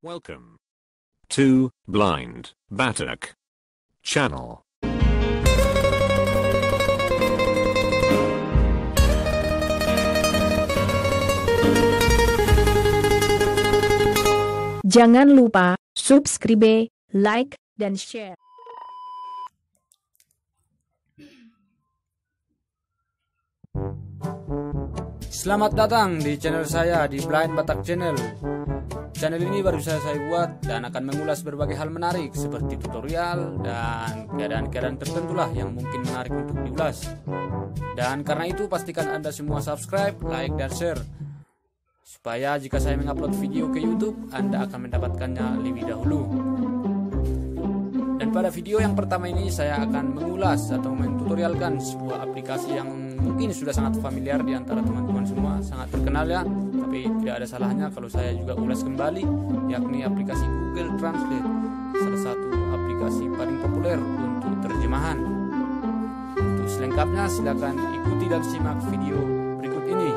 Welcome to Blind Batak Channel. Jangan lupa subscribe, like, dan share. Selamat datang di channel saya di Blind Batak Channel. Channel ini baru saja saya buat dan akan mengulas berbagai hal menarik seperti tutorial dan keadaan-keadaan tertentu lah yang mungkin menarik untuk diulas. Dan karena itu pastikan Anda semua subscribe, like, dan share supaya jika saya mengupload video ke YouTube, Anda akan mendapatkannya lebih dahulu. Dan pada video yang pertama ini saya akan mengulas atau mentutorialkan sebuah aplikasi yang mungkin sudah sangat familiar di antara teman-teman semua, sangat terkenal ya, tapi tidak ada salahnya kalau saya juga ulas kembali, yakni aplikasi Google Translate, salah satu aplikasi paling populer untuk terjemahan. Untuk selengkapnya silakan ikuti dan simak video berikut ini.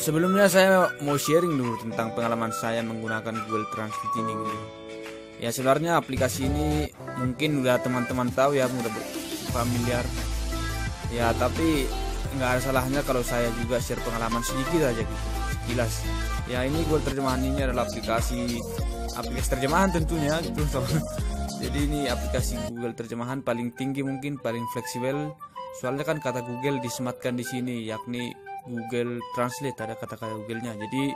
Sebelumnya saya mau sharing dulu tentang pengalaman saya menggunakan Google Translate ini gitu. Ya sebenarnya aplikasi ini mungkin udah teman-teman tahu ya, udah familiar. Ya tapi nggak ada salahnya kalau saya juga share pengalaman sedikit aja gitu, sekilas. Ya ini Google Terjemahan ini adalah aplikasi terjemahan tentunya gitu. Jadi ini aplikasi Google Terjemahan paling tinggi mungkin, paling fleksibel. Soalnya kan kata Google disematkan di sini, yakni Google Translate, ada kata-kata Google-nya. Jadi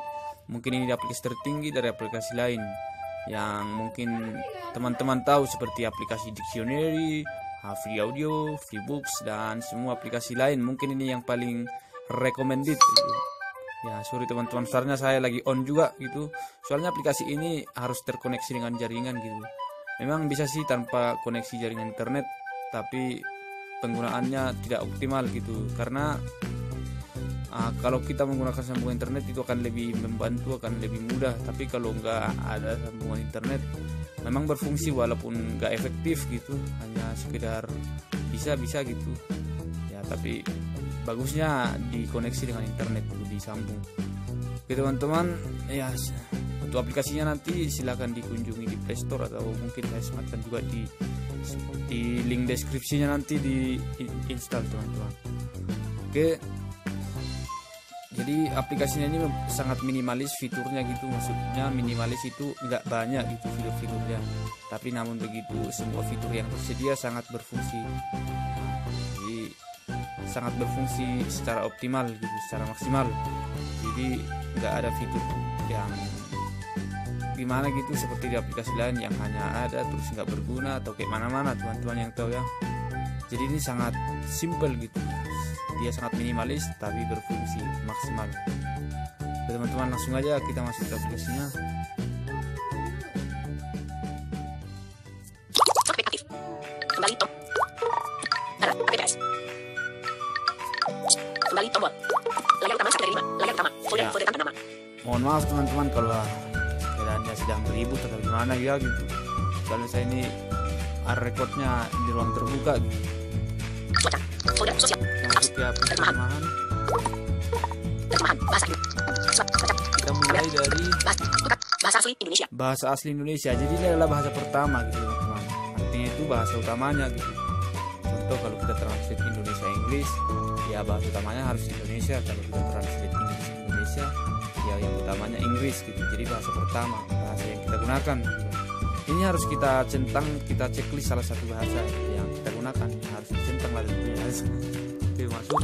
mungkin ini aplikasi tertinggi dari aplikasi lain yang mungkin teman-teman tahu seperti aplikasi Dictionary, Free Audio, Free Books, dan semua aplikasi lain. Mungkin ini yang paling recommended gitu. Ya sorry teman-teman, soalnya saya lagi on juga gitu. Soalnya aplikasi ini harus terkoneksi dengan jaringan gitu. Memang bisa sih tanpa koneksi jaringan internet, tapi penggunaannya tidak optimal gitu. Karena kalau kita menggunakan sambungan internet itu akan lebih membantu, akan lebih mudah. Tapi kalau nggak ada sambungan internet, memang berfungsi walaupun nggak efektif gitu, hanya sekedar bisa gitu. Ya tapi bagusnya dikoneksi dengan internet dulu, disambung. Oke teman-teman, ya untuk aplikasinya nanti silakan dikunjungi di Play Store atau mungkin saya sematkan juga di link deskripsinya, nanti di install teman-teman. Oke. Jadi aplikasinya ini sangat minimalis fiturnya gitu, maksudnya minimalis itu nggak banyak gitu fitur-fiturnya, tapi namun begitu semua fitur yang tersedia sangat berfungsi. Jadi sangat berfungsi secara optimal gitu, secara maksimal. Jadi nggak ada fitur yang gimana gitu seperti di aplikasi lain yang hanya ada terus nggak berguna atau kayak mana-mana, teman-teman yang tahu ya. Jadi ini sangat simple gitu. Dia sangat minimalis tapi berfungsi maksimal. Teman-teman langsung aja kita masuk ke aplikasinya. Aktif. Kembali tombol. APKS. Kembali tombol. Layar utama 1 dari 5. Layar utama. Folder tanpa nama. Mohon maaf teman-teman kalau keadaannya sedang ribut atau gimana ya gitu. Soalnya saya ini recordnya di ruang terbuka gitu. Folder sosial. Masuk ke terjemahan. Bahasa. Kita mulai dari bahasa asli Indonesia. Bahasa asli Indonesia. Jadi ini adalah bahasa pertama gitu teman-teman. Artinya itu bahasa utamanya gitu. Contoh kalau kita translate Indonesia Inggris, ya bahasa utamanya harus Indonesia. Kalau kita translate Inggris Indonesia, ya yang utamanya Inggris gitu. Jadi bahasa pertama, bahasa yang kita gunakan gitu. Ini harus kita centang, kita checklist salah satu bahasa yang kita gunakan, harus dicentang lah tentunya. Oke, masuk.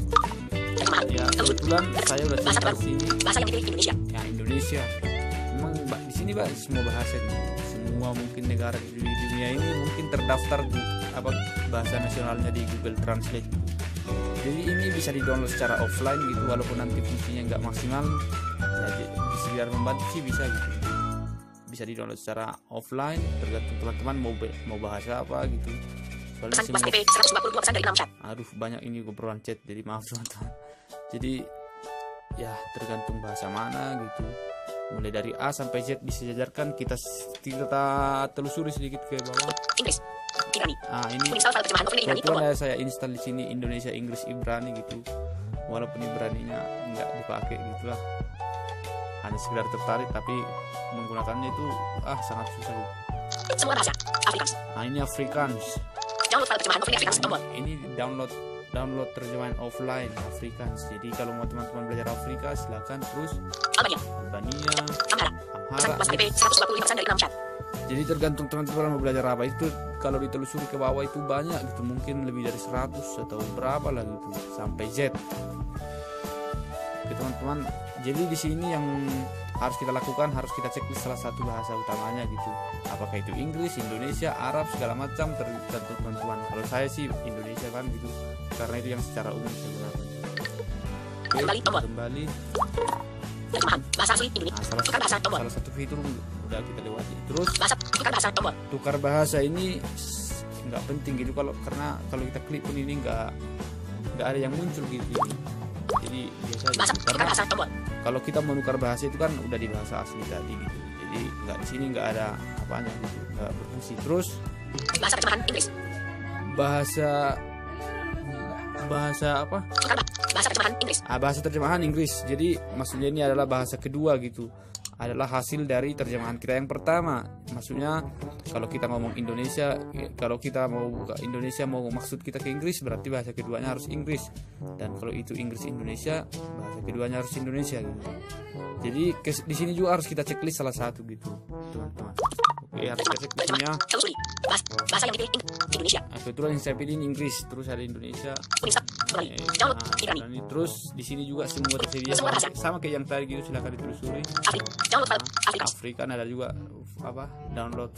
Ya kebetulan saya udah centang sini. Bahasa yang dipilih Indonesia. Ya Indonesia. Memang di sini semua bahasa gitu. Semua mungkin negara di dunia ini mungkin terdaftar bahasa nasionalnya di Google Translate. Jadi ini bisa di-download secara offline gitu, walaupun nanti fungsinya nggak maksimal. Jadi biar membantu sih bisa gitu. Bisa di-download secara offline, tergantung teman-teman mau bahasa apa gitu. Soalnya semua, 152 pesan dari 6 chat. aduh banyak ini obrolan chat, jadi maaf teman-teman. Jadi ya tergantung bahasa mana gitu. Mulai dari A sampai Z disejajarkan, kita telusuri sedikit ke bawah. Inggris, Ibrani. Ini Menginstal file terjemahan novel Ibrani kebetulan saya install di sini Indonesia, Inggris, Ibrani gitu. Walaupun Ibraninya nggak dipakai gitulah, hanya sekedar tertarik, tapi menggunakannya itu sangat susah gitu. Semua bahasa Afrikaans. Ini Afrikaans. Download file terjemahan novel Afrikaans tombol. Ini download terjemahan offline Afrikaans. Jadi kalau mau teman-teman belajar Afrika silakan. Terus Albania, Amhara. pesan bahasa IP 125% dari 6 chat. Jadi tergantung teman-teman mau belajar apa. Itu kalau ditelusuri ke bawah itu banyak gitu, mungkin lebih dari 100 atau berapa lah gitu sampai Z. Oke teman-teman, jadi di sini yang harus kita lakukan, harus kita checklist salah satu bahasa utamanya gitu. Apakah itu Inggris, Indonesia, Arab, segala macam, tergantung teman-teman. Kalau saya sih Indonesia kan gitu, karena itu yang secara umum saya gunakan. Oke, Kembali tombol. kembali. Terjemahan bahasa asli Indonesia. Tukar bahasa tombol. Salah satu fitur udah kita lewati. Terus Bahasa tukar bahasa tombol. tukar bahasa ini nggak penting gitu, karena kalau kita klik pun ini nggak ada yang muncul gitu. Jadi biasa aja. Bahasa tukar Karena bahasa tombol. kalau kita menukar bahasa itu kan udah di bahasa asli tadi gitu. Jadi nggak di sini nggak ada apanya gitu, nggak berfungsi. Terus Bahasa terjemahan Inggris. bahasa apa? Tukar bahasa terjemahan Inggris. Bahasa terjemahan Inggris. Jadi maksudnya ini adalah bahasa kedua gitu. Adalah hasil dari terjemahan kita yang pertama. Maksudnya kalau kita ngomong Indonesia, kalau kita mau buka Indonesia mau maksud kita ke Inggris, berarti bahasa keduanya harus Inggris. Dan kalau itu Inggris Indonesia, bahasa keduanya harus Indonesia gitu. Jadi di sini juga harus kita checklist salah satu gitu, teman-teman. Oke, harus kita cek di sini ya. Telusuri. Bahasa yang dipilih Indonesia. Kebetulan yang saya pilih Inggris, terus ada Indonesia. Menginstal kembali. Download Ibrani. Dan terus di sini juga semua tersedia Semua bahasa. sama kayak yang tadi gitu, silakan ditelusuri. Afrika. Download file Afrikaans. Afrika ada juga download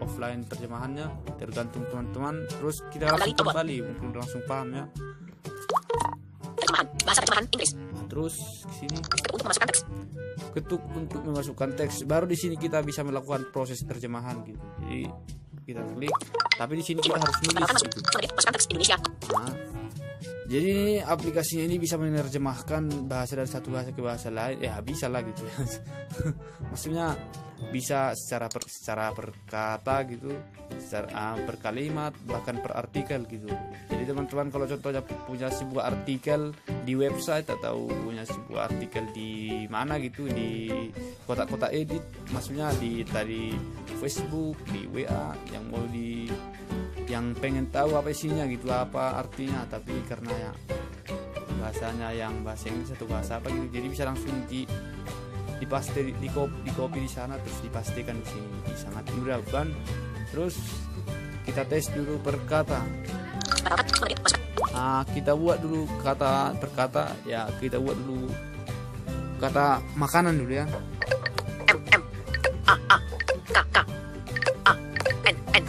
offline terjemahannya, tergantung teman-teman. Terus kita langsung kembali, mungkin langsung paham ya. Terjemahan bahasa terjemahan Inggris. Terus ke sini Untuk memasukkan teks. ketuk untuk memasukkan teks. Baru di sini kita bisa melakukan proses terjemahan gitu. Jadi kita klik, tapi di sini kita harus nulis Tambahkan masuk. gitu. Kemudian masukkan teks Indonesia. Nah, jadi aplikasinya ini bisa menerjemahkan bahasa dari satu bahasa ke bahasa lain. Ya bisa lah gitu. Maksudnya bisa secara per kata gitu, secara per kalimat, bahkan per artikel gitu. Jadi teman-teman kalau contohnya punya sebuah artikel di website atau punya sebuah artikel di mana gitu, di kotak-kotak edit, maksudnya di tadi Facebook, di WA, yang pengen tahu apa isinya gitu, apa artinya, tapi karena ya bahasanya yang bahasa Inggris atau bahasa apa gitu, jadi bisa langsung dipaste, di copy di sana terus dipastikan di sini. Sangat mudah kan? Terus kita tes dulu per kata. Kita buat dulu kata per kata ya, kita buat dulu kata makanan dulu ya. M A K K A N N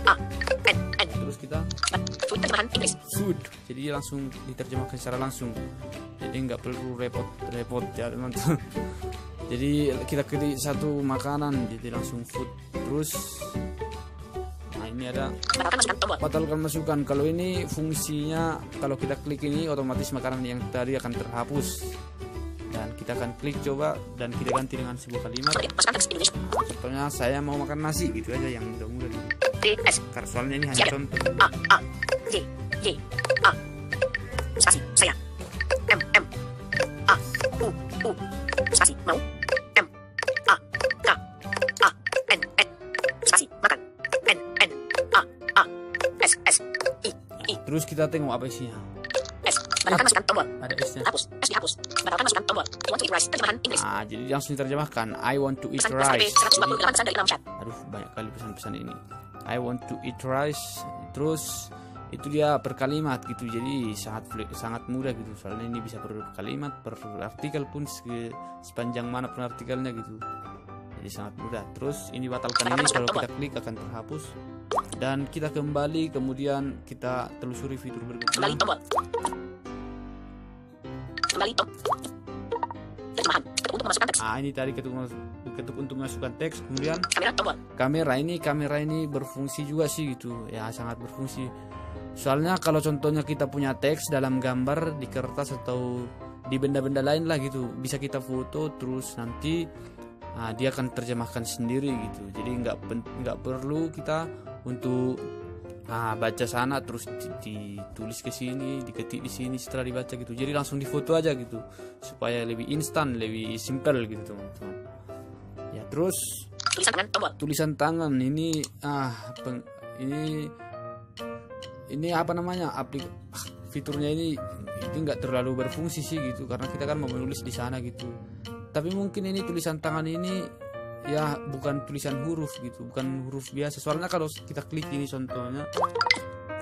A N N. Terus kita Food terjemahan Inggris. food, jadi langsung diterjemahkan secara langsung, jadi nggak perlu repot ya teman-teman. Jadi kita klik satu makanan jadi langsung food. Terus ini ada Batalkan masukan tombol. batalkan masukan. Kalau ini fungsinya, kalau kita klik ini otomatis makanan yang tadi akan terhapus, dan kita akan klik coba dan kita ganti dengan sebuah kalimat. Kemudian masukkan teks Indonesia. Contohnya saya mau makan nasi gitu aja, yang mudah-mudah dulu. D S Karena soalnya ini hanya contoh. A J Y A. Spasi saya. M A U spasi mau. M A K A N N spasi makan. N A S I. Terus kita tengok apa isinya. S. Batalkan masukan tombol. Ada S-nya. Hapus. S dihapus. Batalkan masukan tombol. I want to eat rice. Terjemahan Inggris. Jadi langsung diterjemahkan. I want to eat Pesan bahasa IP rice. 128 pesan dari 6 chat. Aduh, banyak kali pesan-pesan ini. I want to eat rice. Terus itu dia per kalimat gitu, jadi sangat mudah gitu, soalnya ini bisa per kalimat, per artikel pun sepanjang mana pun artikelnya gitu, jadi sangat mudah. Terus ini batalkan, ini kalau kita klik akan terhapus, dan kita kembali, kemudian kita telusuri fitur berikutnya. Kembali tombol. Kembali tombol. Terjemahan. Ketuk untuk memasukkan teks. Ini tadi ketuk untuk masukkan teks, kemudian Kamera tombol. kamera ini berfungsi juga sih gitu ya, sangat berfungsi. Soalnya kalau contohnya kita punya teks dalam gambar di kertas atau di benda-benda lain lah gitu, bisa kita foto terus nanti dia akan terjemahkan sendiri gitu. Jadi nggak perlu kita untuk baca sana terus ditulis ke sini, diketik di sini setelah dibaca gitu. Jadi langsung difoto aja gitu supaya lebih instan, lebih simple gitu teman-teman. Ya terus Tulisan tangan tombol. tulisan tangan ini ini apa namanya, fiturnya ini nggak terlalu berfungsi sih gitu, karena kita kan mau menulis di sana gitu. Tapi mungkin ini tulisan tangan ini ya bukan tulisan huruf gitu, bukan huruf biasa. Soalnya kalau kita klik ini contohnya,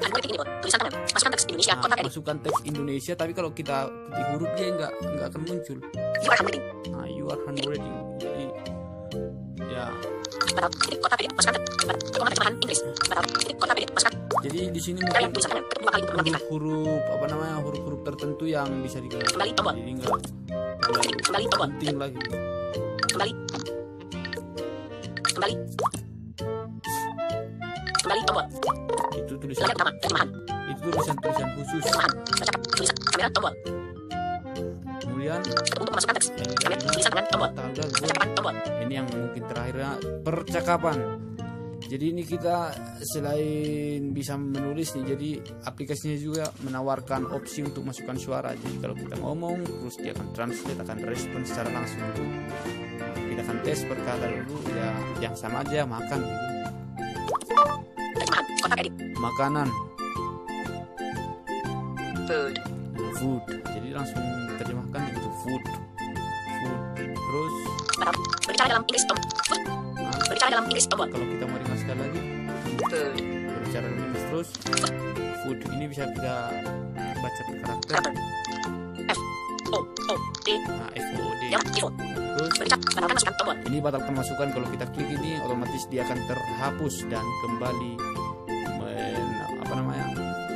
Algoritma ini, tulisan tangan. Masukkan teks Indonesia. Kota edit. masukkan teks Indonesia, tapi kalau kita ketik huruf dia nggak akan muncul. You are handwriting. You are handwriting. Jadi ya, Batal. Titik kota edit. Masukkan teks. Keuangan terjemahan Inggris. Batal. Titik kota edit. Masukkan. jadi di sini Kalian mungkin tulisan tangan. Kedua kali untuk mengaktifkan. huruf tertentu yang bisa digunakan. Kembali tombol. Jadi nggak terlalu Kembali tombol. penting lagi. Kembali. Kembali. Kembali tombol. Itu tulisan Layar utama. Terjemahan. itu tulisan khusus. Terjemahan. Baca. Tulisan. Kamera tombol. Kemudian Untuk memasukkan teks. Kamera. Tulisan tangan tombol. Percakapan tombol. ini yang mungkin terakhirnya percakapan. Jadi ini kita selain bisa menulis nih, jadi aplikasinya juga menawarkan opsi untuk masukkan suara. Jadi kalau kita ngomong terus dia akan translate, akan respon secara langsung. Kita akan tes berkata dulu ya, yang sama aja makan gitu. Terjemahan. Kotak edit. Makanan, Food. food. Jadi langsung terjemahkan gitu, food. Terus Batal. Berbicara dalam Inggris tombol. Berbicara dalam Inggris tombol. kalau kita mau dimasukkan lagi Food. berbicara dalam Inggris terus food. Ini bisa kita baca per karakter. Karakter. F. O. O. D. FOD. Yang default. Terus Berbicara. Batalkan masukkan tombol. ini batalkan masukan. Kalau kita klik ini otomatis dia akan terhapus dan kembali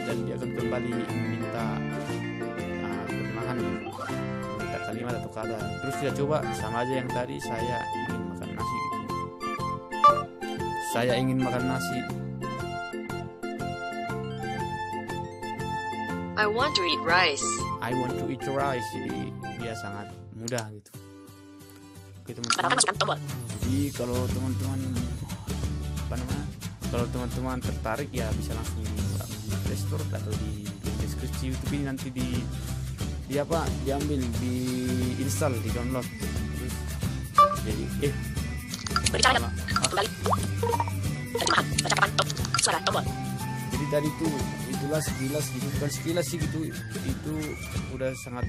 dan dia akan kembali meminta terjemahan, minta kalimat atau kata. Terus kita coba sama aja yang tadi, saya ingin makan nasi gitu. Saya ingin makan nasi. I want to eat rice. I want to eat rice. Jadi dia sangat mudah gitu. Oke Batalkan teman-teman. masukkan tombol. Jadi kalau teman-teman tertarik ya bisa langsung di Play Store atau di deskripsi YouTube ini nanti diambil, diinstal, di download. Terus jadi Berbicara dalam. Kembali. Terjemahan. Percakapan tombol. Suara tombol. jadi tadi itulah sekilas gitu, bukan sekilas sih gitu, itu udah sangat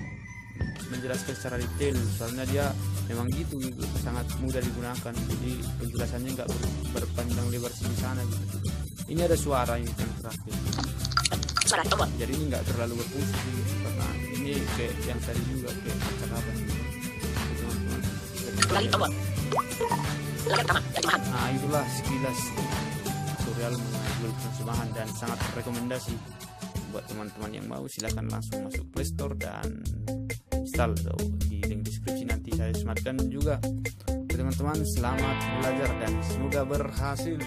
menjelaskan secara detail. Soalnya dia memang gitu, sangat mudah digunakan. Jadi penjelasannya nggak berpanjang lebar di sana gitu. Ini ada suara yang terakhir. Suara tombol. Jadi ini nggak terlalu berfungsi gitu, karena ini kayak yang tadi juga kayak percakapan gitu. Teman-teman. Kembali tombol. Layar utama. Terjemahan. Nah itulah sekilas tutorial mengenai Google terjemahan, dan sangat rekomendasi buat teman-teman yang mau. Silahkan langsung masuk Play Store dan install, atau di link deskripsi nanti saya sematkan juga. Teman-teman, selamat belajar dan semoga berhasil.